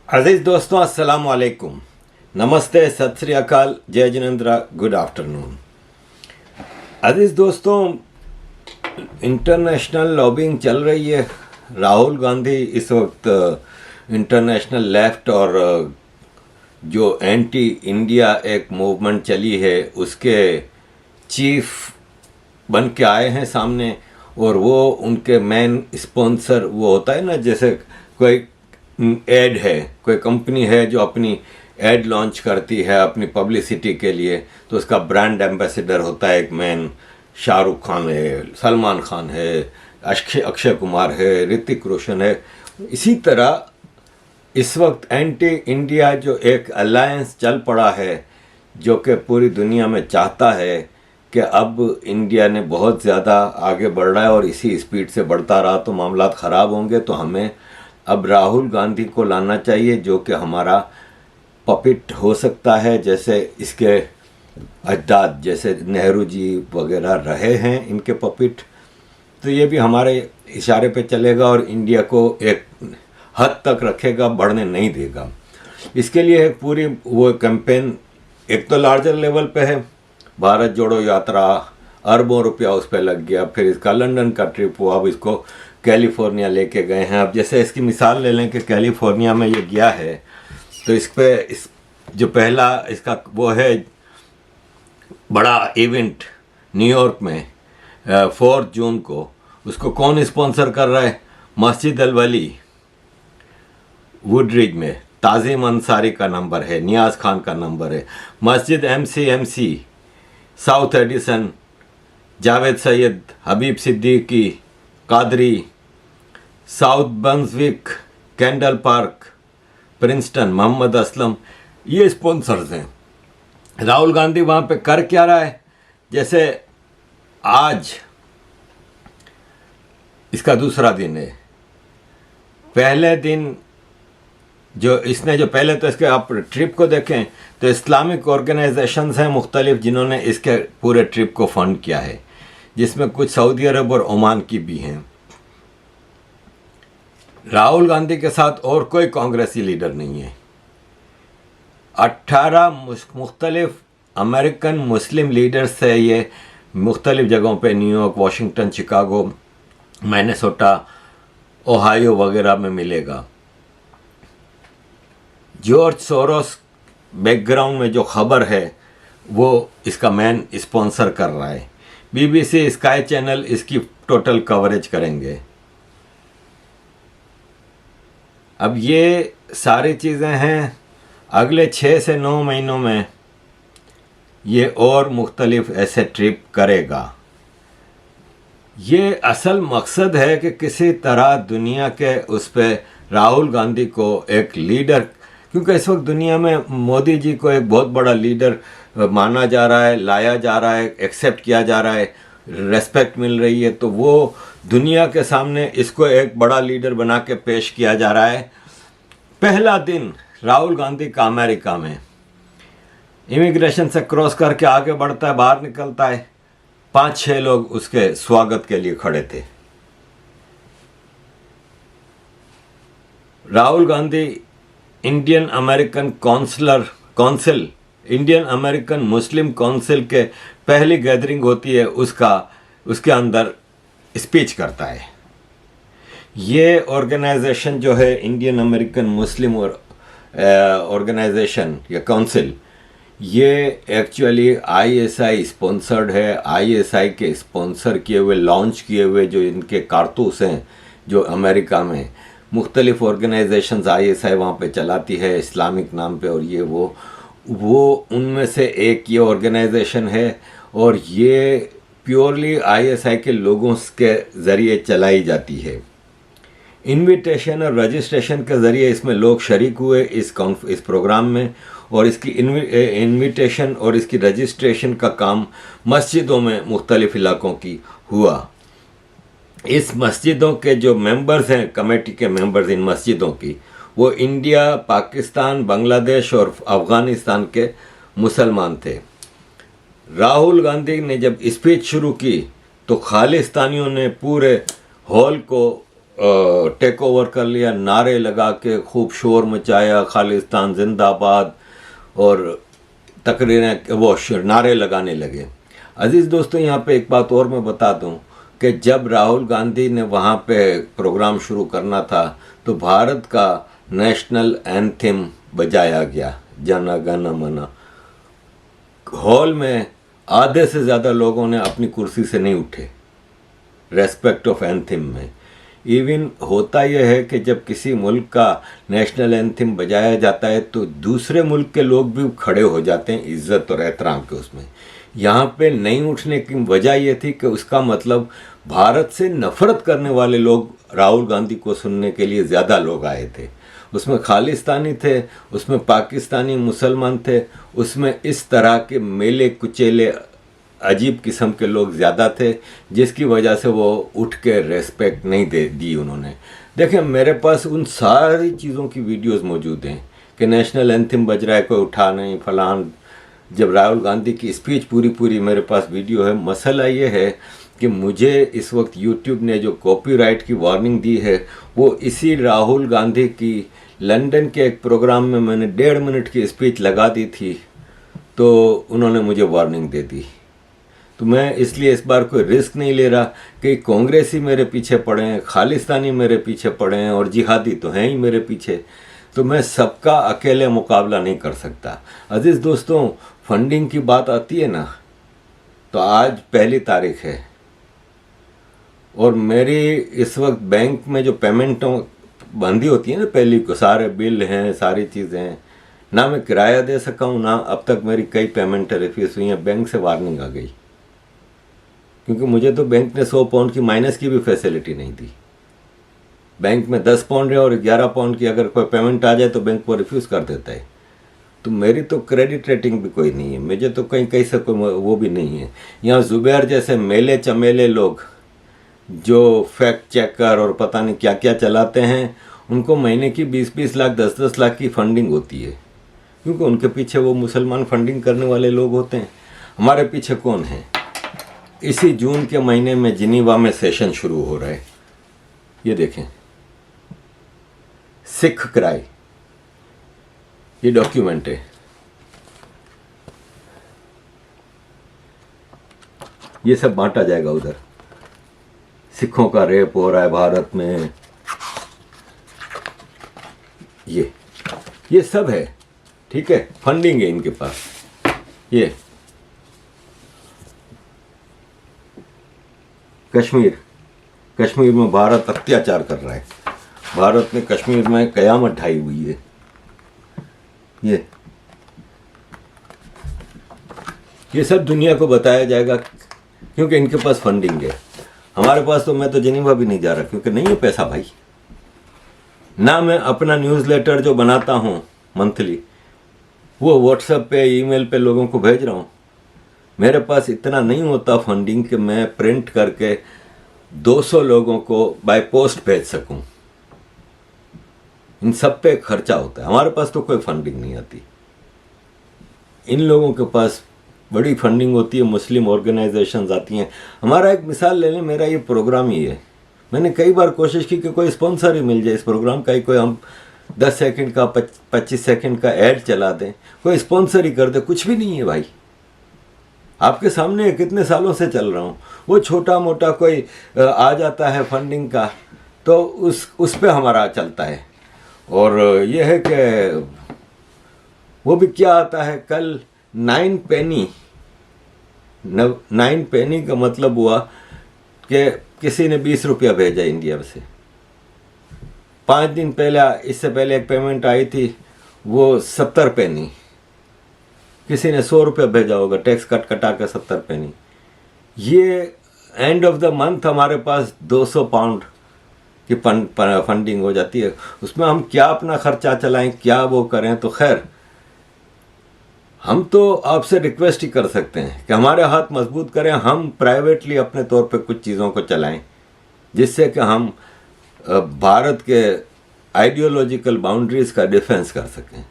अजीज दोस्तों, अस्सलाम वालेकुम, नमस्ते, सत श्री अकाल, जय जिनेंद्र, गुड आफ्टरनून। अजीज दोस्तों, इंटरनेशनल लॉबिंग चल रही है। राहुल गांधी इस वक्त इंटरनेशनल लेफ्ट और जो एंटी इंडिया एक मूवमेंट चली है उसके चीफ बन के आए हैं सामने, और वो उनके मेन स्पॉन्सर वो होता है ना, जैसे कोई एड है, कोई कंपनी है जो अपनी एड लॉन्च करती है अपनी पब्लिसिटी के लिए, तो उसका ब्रांड एम्बेसडर होता है एक मैन। शाहरुख खान है, सलमान खान है, अक्षय कुमार है, ऋतिक रोशन है। इसी तरह इस वक्त एंटी इंडिया जो एक अलायंस चल पड़ा है, जो कि पूरी दुनिया में चाहता है कि अब इंडिया ने बहुत ज़्यादा आगे बढ़ रहा है और इसी स्पीड से बढ़ता रहा तो मामला ख़राब होंगे। तो हमें अब राहुल गांधी को लाना चाहिए जो कि हमारा पपिट हो सकता है, जैसे इसके अजदाद जैसे नेहरू जी वगैरह रहे हैं इनके पपिट। तो ये भी हमारे इशारे पे चलेगा और इंडिया को एक हद तक रखेगा, बढ़ने नहीं देगा। इसके लिए एक पूरी वो कैंपेन एक तो लार्जर लेवल पे है, भारत जोड़ो यात्रा, अरबों रुपया उस पर लग गया। फिर इसका लंदन का ट्रिप हुआ, अब इसको कैलिफोर्निया लेके गए हैं। अब जैसे इसकी मिसाल ले लें कि कैलिफोर्निया में ये गया है, तो इस जो पहला इसका वो है बड़ा इवेंट न्यूयॉर्क में 4 जून को, उसको कौन स्पॉन्सर कर रहा है? मस्जिद अल वली वुडरिज में ताजिम अंसारी का नंबर है, नियाज खान का नंबर है। मस्जिद MCMC South Edison, Javed Syed, Habib Siddiqui, Qadri, South Brunswick, Kendall Park, Princeton, Mohammed Aslam, ये स्पॉन्सर्स हैं। राहुल गांधी वहाँ पे कर क्या रहा है? जैसे आज इसका दूसरा दिन है, पहले दिन जो इसने जो पहले तो इसके आप ट्रिप को देखें तो इस्लामिक ऑर्गेनाइजेशंस हैं मुख्तलिफ जिन्होंने इसके पूरे ट्रिप को फंड किया है, जिसमें कुछ सऊदी अरब और ओमान की भी हैं। राहुल गांधी के साथ और कोई कांग्रेसी लीडर नहीं है। 18 मुख्तलिफ अमेरिकन मुस्लिम लीडर्स से ये मुख्तलिफ जगहों पे New York, Washington, Chicago, Minnesota, Ohio वगैरह में मिलेगा। जॉर्ज सोरोस बैकग्राउंड में जो खबर है वो इसका मेन स्पॉन्सर कर रहा है। BBC, स्काई चैनल इसकी टोटल कवरेज करेंगे। अब ये सारी चीज़ें हैं, अगले 6 से 9 महीनों में ये और मुख्तलिफ ऐसे ट्रिप करेगा। ये असल मकसद है कि किसी तरह दुनिया के उस पर राहुल गांधी को एक लीडर, क्योंकि इस वक्त दुनिया में मोदी जी को एक बहुत बड़ा लीडर माना जा रहा है, लाया जा रहा है, एक्सेप्ट किया जा रहा है, रेस्पेक्ट मिल रही है, तो वो दुनिया के सामने इसको एक बड़ा लीडर बना के पेश किया जा रहा है। पहला दिन राहुल गांधी का अमेरिका में इमिग्रेशन से क्रॉस करके आगे बढ़ता है, बाहर निकलता है, 5-6 लोग उसके स्वागत के लिए खड़े थे। Rahul Gandhi Indian American Council, Indian American Muslim Council के पहली गैदरिंग होती है, उसके अंदर स्पीच करता है। ये ऑर्गेनाइजेशन जो है इंडियन अमेरिकन मुस्लिम ऑर्गेनाइजेशन या काउंसिल, ये एक्चुअली ISI स्पॉन्सर्ड है। ISI के स्पॉन्सर किए हुए, लॉन्च किए हुए जो इनके कारतूस हैं जो अमेरिका में मुख्तलिफ ऑर्गेनाइजेशंस ISI वहाँ पे चलाती है इस्लामिक नाम पे, और ये वो उनमें से एक ये ऑर्गेनाइजेशन है। और ये प्योरली ISI के लोगों के ज़रिए चलाई जाती है। इनविटेशन और रजिस्ट्रेशन के ज़रिए इसमें लोग शरीक हुए इस प्रोग्राम में, और इसकी इनविटेशन और इसकी रजिस्ट्रेशन का काम मस्जिदों में मुख्तलिफ इलाकों की हुआ। इस मस्जिदों के जो मेंबर्स हैं, कमेटी के मेंबर्स इन मस्जिदों की, वो इंडिया, पाकिस्तान, बांग्लादेश और अफ़गानिस्तान के मुसलमान थे। राहुल गांधी ने जब स्पीच शुरू की तो खालिस्तानियों ने पूरे हॉल को टेक ओवर कर लिया, नारे लगा के खूब शोर मचाया, खालिस्तान जिंदाबाद, और तकरीरें वो नारे लगाने लगे। अजीज़ दोस्तों, यहाँ पे एक बात और मैं बता दूं कि जब राहुल गांधी ने वहाँ पे प्रोग्राम शुरू करना था तो भारत का नेशनल एंथम बजाया गया, जन गण मन। हॉल में आधे से ज़्यादा लोगों ने अपनी कुर्सी से नहीं उठे रेस्पेक्ट ऑफ एंथम में। इवन होता यह है कि जब किसी मुल्क का नेशनल एंथम बजाया जाता है तो दूसरे मुल्क के लोग भी खड़े हो जाते हैं इज्जत और एहतराम के उसमें। यहाँ पे नहीं उठने की वजह यह थी कि उसका मतलब भारत से नफरत करने वाले लोग राहुल गांधी को सुनने के लिए ज़्यादा लोग आए थे। उसमें खालिस्तानी थे, उसमें पाकिस्तानी मुसलमान थे, उसमें इस तरह के मेले कुचेले अजीब किस्म के लोग ज़्यादा थे, जिसकी वजह से वो उठ के रेस्पेक्ट नहीं दे दी उन्होंने। देखें, मेरे पास उन सारी चीज़ों की वीडियोस मौजूद हैं कि नेशनल एंथम बज रहा है, कोई उठा नहीं, फलान। जब राहुल गांधी की स्पीच पूरी मेरे पास वीडियो है। मसला ये है कि मुझे इस वक्त यूट्यूब ने जो कॉपीराइट की वार्निंग दी है वो इसी राहुल गांधी की लंदन के एक प्रोग्राम में मैंने 1.5 मिनट की स्पीच लगा दी थी, तो उन्होंने मुझे वार्निंग दे दी। तो मैं इसलिए इस बार कोई रिस्क नहीं ले रहा कि कांग्रेसी मेरे पीछे पड़े हैं, खालिस्तानी मेरे पीछे पड़े हैं और जिहादी तो हैं ही मेरे पीछे, तो मैं सबका अकेले मुकाबला नहीं कर सकता। अजीज़ दोस्तों, फंडिंग की बात आती है ना, तो आज 1 तारीख है और मेरी इस वक्त बैंक में जो पेमेंटों बंदी होती है ना, पहली को सारे बिल हैं, सारी चीज़ें हैं, ना मैं किराया दे सका हूँ, ना अब तक मेरी कई पेमेंटें रिफ्यूज़ हुई हैं। बैंक से वार्निंग आ गई, क्योंकि मुझे तो बैंक ने 100 पाउंड की माइनस की भी फैसिलिटी नहीं दी। बैंक में 10 पाउंड है और 11 पाउंड की अगर कोई पेमेंट आ जाए तो बैंक वो रिफ्यूज़ कर देता है। तो मेरी तो क्रेडिट रेटिंग भी कोई नहीं है, मुझे तो कहीं से कोई वो भी नहीं है। यहाँ जुबैर जैसे मेले चमेले लोग जो फैक्ट चेकर और पता नहीं क्या क्या चलाते हैं, उनको महीने की 20-20 लाख 10-10 लाख की फंडिंग होती है, क्योंकि उनके पीछे वो मुसलमान फंडिंग करने वाले लोग होते हैं। हमारे पीछे कौन है? इसी जून के महीने में जिनीवा में सेशन शुरू हो रहा है। ये देखें, सिख क्राई, ये डॉक्यूमेंट है। ये सब बांटा जाएगा उधर। सिखों का रेप हो रहा है भारत में, ये सब है, ठीक है। फंडिंग है इनके पास। ये कश्मीर में भारत अत्याचार कर रहा है। भारत ने कश्मीर में कयामत ढाई हुई है। ये सब दुनिया को बताया जाएगा, क्योंकि इनके पास फंडिंग है। हमारे पास तो, मैं तो जिनीवा भी नहीं जा रहा, क्योंकि नहीं है पैसा भाई। ना मैं अपना न्यूज़लेटर जो बनाता हूँ मंथली, वो व्हाट्सएप पे ईमेल पे लोगों को भेज रहा हूँ। मेरे पास इतना नहीं होता फंडिंग कि मैं प्रिंट करके 200 लोगों को बाय पोस्ट भेज सकूं। इन सब पे खर्चा होता है। हमारे पास तो कोई फंडिंग नहीं आती। इन लोगों के पास बड़ी फंडिंग होती है, मुस्लिम ऑर्गेनाइजेशंस आती हैं। हमारा एक मिसाल ले लें, मेरा ये प्रोग्राम ही है। मैंने कई बार कोशिश की कि कोई स्पॉन्सर ही मिल जाए इस प्रोग्राम का, ही कोई हम 10 सेकंड का 25 सेकंड का ऐड चला दें, कोई स्पॉन्सर ही कर दे। कुछ भी नहीं है भाई, आपके सामने कितने सालों से चल रहा हूँ। वो छोटा मोटा कोई आ जाता है फंडिंग का, तो उस पे हमारा चलता है। और ये है कि वो भी क्या आता है, कल 9 पेनी का मतलब हुआ कि किसी ने 20 रुपया भेजा इंडिया से। 5 दिन पहले, इससे पहले एक पेमेंट आई थी, वो 70 पेनी। किसी ने 100 रुपया भेजा होगा, टैक्स कटा के 70 पेनी। ये एंड ऑफ द मंथ हमारे पास 200 पाउंड की फंडिंग हो जाती है। उसमें हम क्या अपना खर्चा चलाएं, क्या वो करें। तो खैर, हम तो आपसे रिक्वेस्ट ही कर सकते हैं कि हमारे हाथ मजबूत करें, हम प्राइवेटली अपने तौर पे कुछ चीज़ों को चलाएं, जिससे कि हम भारत के आइडियोलॉजिकल बाउंड्रीज का डिफेंस कर सकें।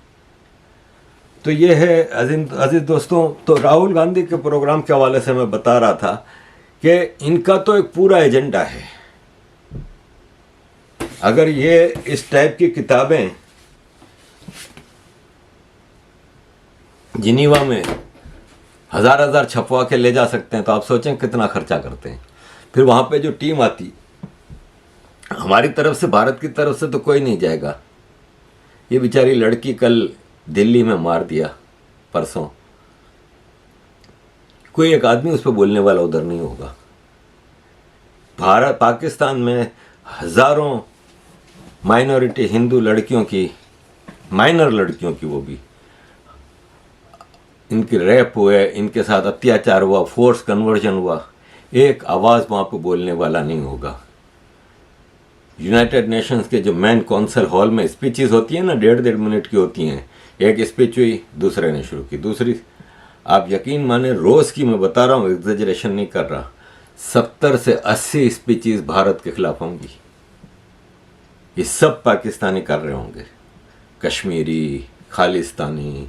तो ये है अजीज दोस्तों। तो राहुल गांधी के प्रोग्राम के हवाले से मैं बता रहा था कि इनका तो एक पूरा एजेंडा है। अगर ये इस टाइप की किताबें जिनीवा में हजार हजार छपवा के ले जा सकते हैं तो आप सोचें कितना खर्चा करते हैं। फिर वहां पे जो टीम आती, हमारी तरफ से, भारत की तरफ से तो कोई नहीं जाएगा। ये बेचारी लड़की कल दिल्ली में मार दिया, परसों कोई एक आदमी उस पर बोलने वाला उधर नहीं होगा। भारत पाकिस्तान में हजारों माइनॉरिटी हिंदू लड़कियों की, माइनर लड़कियों की, वो भी इनके रेप हुए, इनके साथ अत्याचार हुआ, फोर्स कन्वर्जन हुआ, एक आवाज़ वहाँ पे बोलने वाला नहीं होगा। यूनाइटेड नेशंस के जो मैन कौंसिल हॉल में स्पीचेस होती हैं ना, 1.5 मिनट की होती हैं। एक स्पीच हुई, दूसरे ने शुरू की, दूसरी, आप यकीन माने रोज़ की मैं बता रहा हूँ, एग्जेजरेशन नहीं कर रहा, 70 से 80 स्पीचेस भारत के खिलाफ होंगी। ये सब पाकिस्तानी कर रहे होंगे, कश्मीरी, खालिस्तानी,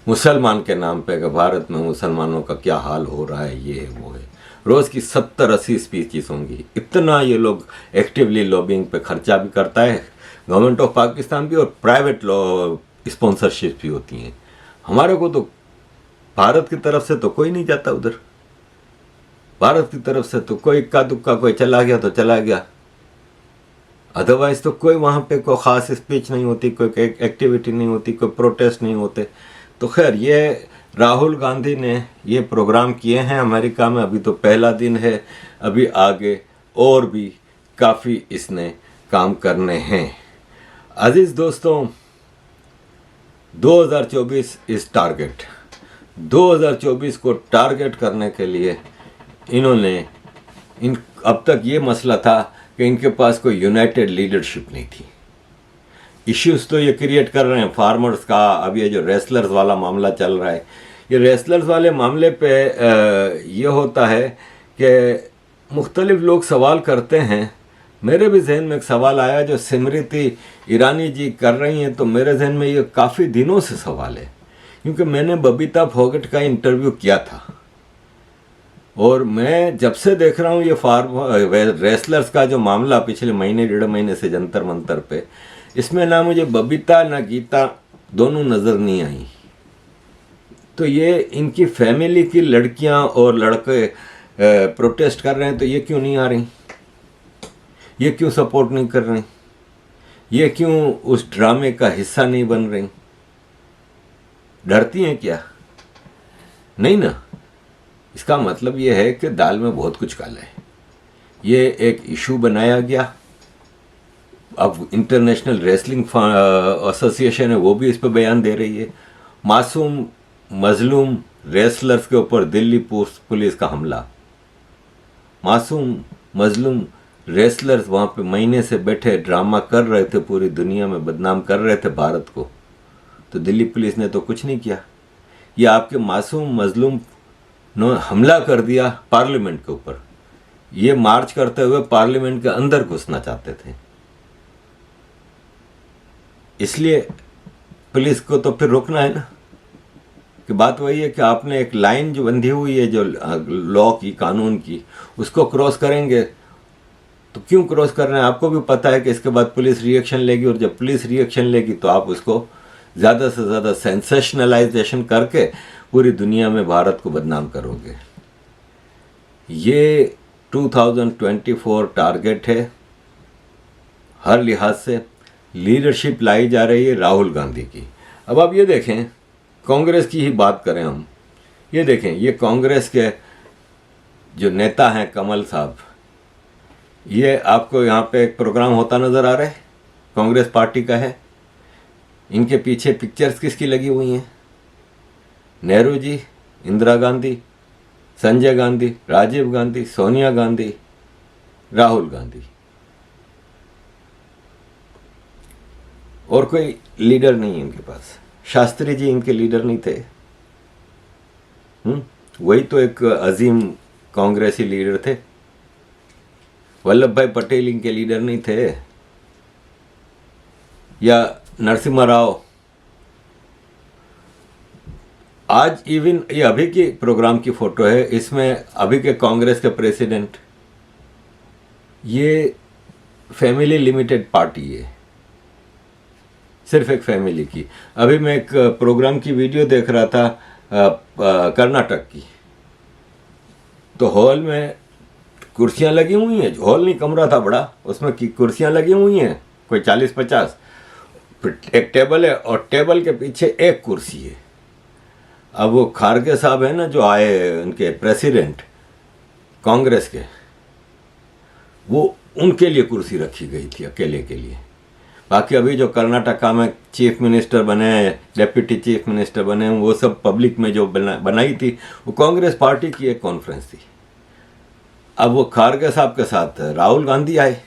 मुसलमान के नाम पे कि भारत में मुसलमानों का क्या हाल हो रहा है, ये है वो है। रोज़ की 70-80 स्पीचेस होंगी। इतना ये लोग एक्टिवली लॉबिंग पे खर्चा भी करता है गवर्नमेंट ऑफ पाकिस्तान भी, और प्राइवेट स्पॉन्सरशिप भी होती हैं। हमारे को तो भारत की तरफ से तो कोई नहीं जाता उधर। भारत की तरफ से तो कोई इक्का दुक्का कोई चला गया तो चला गया, अदरवाइज तो कोई वहाँ पे कोई ख़ास स्पीच नहीं होती, कोई एक्टिविटी नहीं होती, कोई प्रोटेस्ट नहीं होते। तो खैर, ये राहुल गांधी ने ये प्रोग्राम किए हैं अमेरिका में। अभी तो पहला दिन है, अभी आगे और भी काफ़ी इसने काम करने हैं। अजीज़ दोस्तों, 2024 इस टारगेट, 2024 को टारगेट करने के लिए इन्होंने अब तक ये मसला था कि इनके पास कोई यूनाइटेड लीडरशिप नहीं थी। इश्यूज तो ये क्रिएट कर रहे हैं फार्मर्स का। अब ये जो रेसलर्स वाला मामला चल रहा है, ये रेसलर्स वाले मामले पे ये होता है कि मुख्तलिफ लोग सवाल करते हैं। मेरे भी जहन में एक सवाल आया जो स्मृति ईरानी जी कर रही हैं, तो मेरे जहन में ये काफ़ी दिनों से सवाल है, क्योंकि मैंने बबीता फोगट का इंटरव्यू किया था और मैं जब से देख रहा हूँ ये रेसलर्स का जो मामला पिछले महीने 1.5 महीने से जंतर मंतर पे, इसमें ना मुझे बबीता ना गीता दोनों नज़र नहीं आई। तो ये इनकी फैमिली की लड़कियां और लड़के प्रोटेस्ट कर रहे हैं, तो ये क्यों नहीं आ रही, ये क्यों सपोर्ट नहीं कर रही, ये क्यों उस ड्रामे का हिस्सा नहीं बन रही? डरती हैं क्या? नहीं ना। इसका मतलब ये है कि दाल में बहुत कुछ काला है। ये एक इशू बनाया गया। अब इंटरनेशनल रेसलिंग एसोसिएशन है, वो भी इस पर बयान दे रही है। मासूम मजलूम रेसलर्स के ऊपर दिल्ली पुलिस का हमला। मासूम मजलूम रेसलर्स वहाँ पे महीने से बैठे ड्रामा कर रहे थे, पूरी दुनिया में बदनाम कर रहे थे भारत को, तो दिल्ली पुलिस ने तो कुछ नहीं किया। ये आपके मासूम मजलूम ने हमला कर दिया पार्लियामेंट के ऊपर। ये मार्च करते हुए पार्लियामेंट के अंदर घुसना चाहते थे, इसलिए पुलिस को तो फिर रोकना है ना। कि बात वही है कि आपने एक लाइन जो बंधी हुई है, जो लॉ की, कानून की, उसको क्रॉस करेंगे तो क्यों क्रॉस कर रहे हैं? आपको भी पता है कि इसके बाद पुलिस रिएक्शन लेगी, और जब पुलिस रिएक्शन लेगी तो आप उसको ज़्यादा से ज़्यादा सेंसेशनलाइजेशन करके पूरी दुनिया में भारत को बदनाम करोगे। ये 2024 टारगेट है। हर लिहाज से लीडरशिप लाई जा रही है राहुल गांधी की। अब आप ये देखें, कांग्रेस की ही बात करें हम, ये देखें, ये कांग्रेस के जो नेता हैं कमल साहब, ये आपको यहाँ पे एक प्रोग्राम होता नज़र आ रहा है, कांग्रेस पार्टी का है। इनके पीछे पिक्चर्स किसकी लगी हुई हैं? नेहरू जी, इंदिरा गांधी, संजय गांधी, राजीव गांधी, सोनिया गांधी, राहुल गांधी। और कोई लीडर नहीं है इनके पास। शास्त्री जी इनके लीडर नहीं थे। वही तो एक अजीम कांग्रेसी लीडर थे। वल्लभ भाई पटेल इनके लीडर नहीं थे, या नरसिम्हा राव। आज इवन ये अभी की प्रोग्राम की फोटो है, इसमें अभी के कांग्रेस के प्रेसिडेंट, ये फैमिली लिमिटेड पार्टी है, सिर्फ एक फैमिली की। अभी मैं एक प्रोग्राम की वीडियो देख रहा था कर्नाटक की, तो हॉल में कुर्सियां लगी हुई हैं, हॉल नहीं कमरा था बड़ा, उसमें कुर्सियां लगी हुई हैं कोई 40-50, एक टेबल है और टेबल के पीछे एक कुर्सी है। अब वो खारगे साहब है ना जो आए उनके प्रेसिडेंट कांग्रेस के, वो उनके लिए कुर्सी रखी गई थी अकेले के लिए। बाकी अभी जो कर्नाटका में चीफ मिनिस्टर बने हैं, डेप्यूटी चीफ मिनिस्टर बने हैं, वो सब पब्लिक में जो बनाई थी वो कांग्रेस पार्टी की एक कॉन्फ्रेंस थी। अब वो खारगे साहब के साथ राहुल गांधी आए।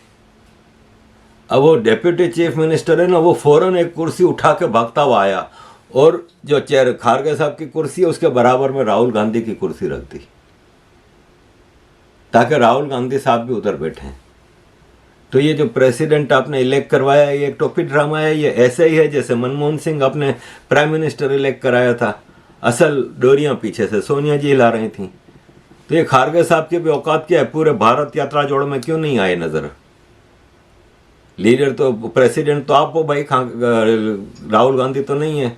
अब वो डेप्यूटी चीफ मिनिस्टर है ना, वो फौरन एक कुर्सी उठा के भागता हुआ आया और जो चेयर खारगे साहब की कुर्सी है उसके बराबर में राहुल गांधी की कुर्सी रख दी, ताकि राहुल गांधी साहब भी उधर बैठे। तो ये जो प्रेसिडेंट आपने इलेक्ट करवाया है, ये एक टोपी ड्रामा है। ये ऐसे ही है जैसे मनमोहन सिंह आपने प्राइम मिनिस्टर इलेक्ट कराया था, असल डोरियां पीछे से सोनिया जी हिला रही थी। तो ये खारगे साहब की भी औकात क्या है, पूरे भारत यात्रा जोड़ में क्यों नहीं आए नजर? लीडर तो प्रेसिडेंट तो आप हो भाई, राहुल गांधी तो नहीं है।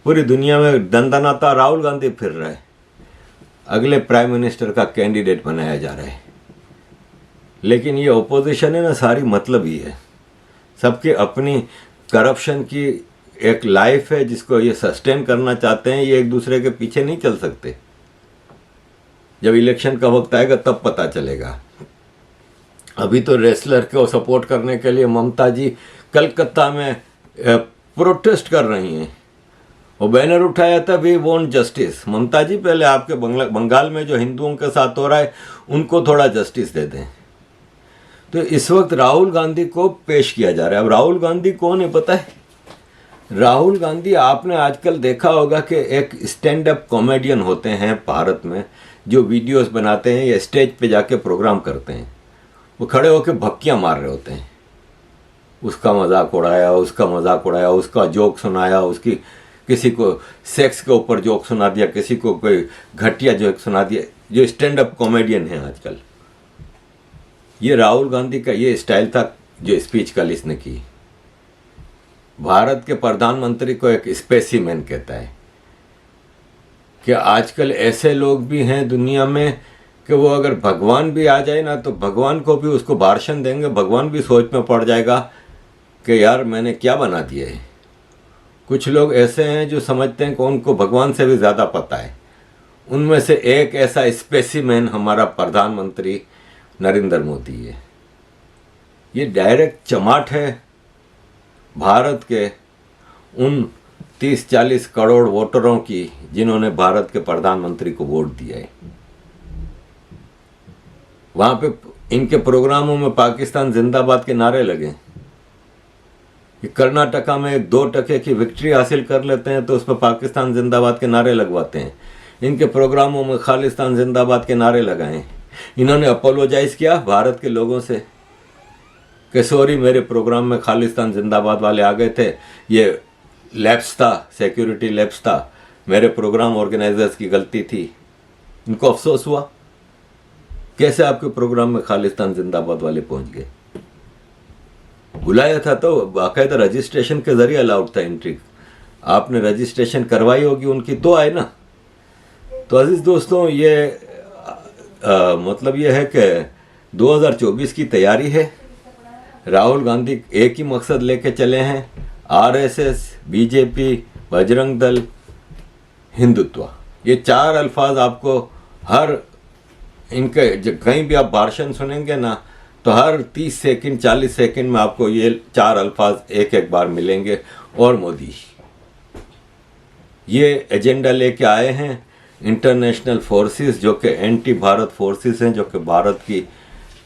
पूरी दुनिया में दंदनाता राहुल गांधी फिर रहा है, अगले प्राइम मिनिस्टर का कैंडिडेट बनाया जा रहा है। लेकिन ये ओपोजिशन है ना, सारी मतलब ही है, सबके अपनी करप्शन की एक लाइफ है जिसको ये सस्टेन करना चाहते हैं। ये एक दूसरे के पीछे नहीं चल सकते। जब इलेक्शन का वक्त आएगा तब पता चलेगा। अभी तो रेसलर को सपोर्ट करने के लिए ममता जी कलकत्ता में प्रोटेस्ट कर रही हैं। वो बैनर उठाया था, वी वांट जस्टिस। ममता जी पहले आपके बंगाल में जो हिंदुओं के साथ हो रहा है उनको थोड़ा जस्टिस दे दें। तो इस वक्त राहुल गांधी को पेश किया जा रहा है। अब राहुल गांधी कौन है पता है? राहुल गांधी आपने आजकल देखा होगा कि एक स्टैंड अप कॉमेडियन होते हैं भारत में, जो वीडियोस बनाते हैं या स्टेज पे जाके प्रोग्राम करते हैं। वो खड़े होकर भक्कियाँ मार रहे होते हैं, उसका मजाक उड़ाया, उसका मजाक उड़ाया, उसका जोक सुनाया, उसकी किसी को सेक्स के ऊपर जोक सुना दिया, किसी को कोई घटिया जोक सुना दिया। जो स्टैंड अप कॉमेडियन है आजकल, ये राहुल गांधी का ये स्टाइल था जो स्पीच कल इसने की। भारत के प्रधानमंत्री को एक स्पेसिमेन कहता है कि आजकल ऐसे लोग भी हैं दुनिया में कि वो अगर भगवान भी आ जाए ना तो भगवान को भी उसको भाषण देंगे, भगवान भी सोच में पड़ जाएगा कि यार मैंने क्या बना दिया है। कुछ लोग ऐसे हैं जो समझते हैं कि उनको भगवान से भी ज़्यादा पता है। उनमें से एक ऐसा स्पेसिमेन हमारा प्रधानमंत्री नरेंद्र मोदी है। ये डायरेक्ट चमाट है भारत के उन 30-40 करोड़ वोटरों की जिन्होंने भारत के प्रधानमंत्री को वोट दिया है। वहां पे इनके प्रोग्रामों में पाकिस्तान जिंदाबाद के नारे लगे। ये कर्नाटका में 2% की विक्ट्री हासिल कर लेते हैं तो उस पर पाकिस्तान जिंदाबाद के नारे लगवाते हैं। इनके प्रोग्रामों में खालिस्तान जिंदाबाद के नारे लगाए। इन्होंने अपोलोजाइज किया भारत के लोगों से कि सॉरी, मेरे प्रोग्राम में खालिस्तान जिंदाबाद वाले आ गए थे, ये लैप्स था, सिक्योरिटी लैप्स था, मेरे प्रोग्राम ऑर्गेनाइजर्स की गलती थी। इनको अफसोस हुआ कैसे आपके प्रोग्राम में खालिस्तान जिंदाबाद वाले पहुंच गए। बुलाया था तो बाकायदा रजिस्ट्रेशन के जरिए अलाउड था एंट्री। आपने रजिस्ट्रेशन करवाई होगी उनकी तो आए ना। तो अजीज दोस्तों, ये मतलब ये है कि 2024 की तैयारी है। राहुल गांधी एक ही मकसद लेके चले हैं, आरएसएस, बीजेपी, बजरंग दल, हिंदुत्व। ये 4 अल्फाज आपको हर इनके कहीं भी आप भाषण सुनेंगे ना तो हर 30 सेकंड 40 सेकंड में आपको ये 4 अल्फाज एक बार मिलेंगे। और मोदी ये एजेंडा लेके आए हैं। इंटरनेशनल फोर्सेस जो कि एंटी भारत फोर्सेस हैं, जो कि भारत की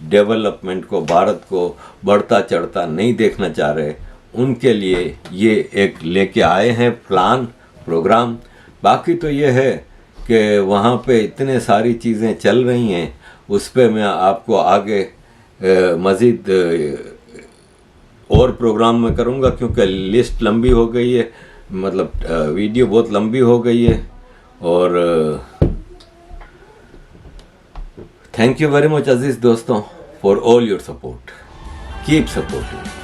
डेवलपमेंट को, भारत को बढ़ता चढ़ता नहीं देखना चाह रहे, उनके लिए ये एक लेके आए हैं प्लान, प्रोग्राम। बाकी तो ये है कि वहाँ पे इतने सारी चीज़ें चल रही हैं, उस पर मैं आपको आगे मज़ीद और प्रोग्राम में करूँगा, क्योंकि लिस्ट लंबी हो गई है, मतलब वीडियो बहुत लंबी हो गई है। और थैंक यू वेरी मच अजीज़ दोस्तों for all your support. keep supporting.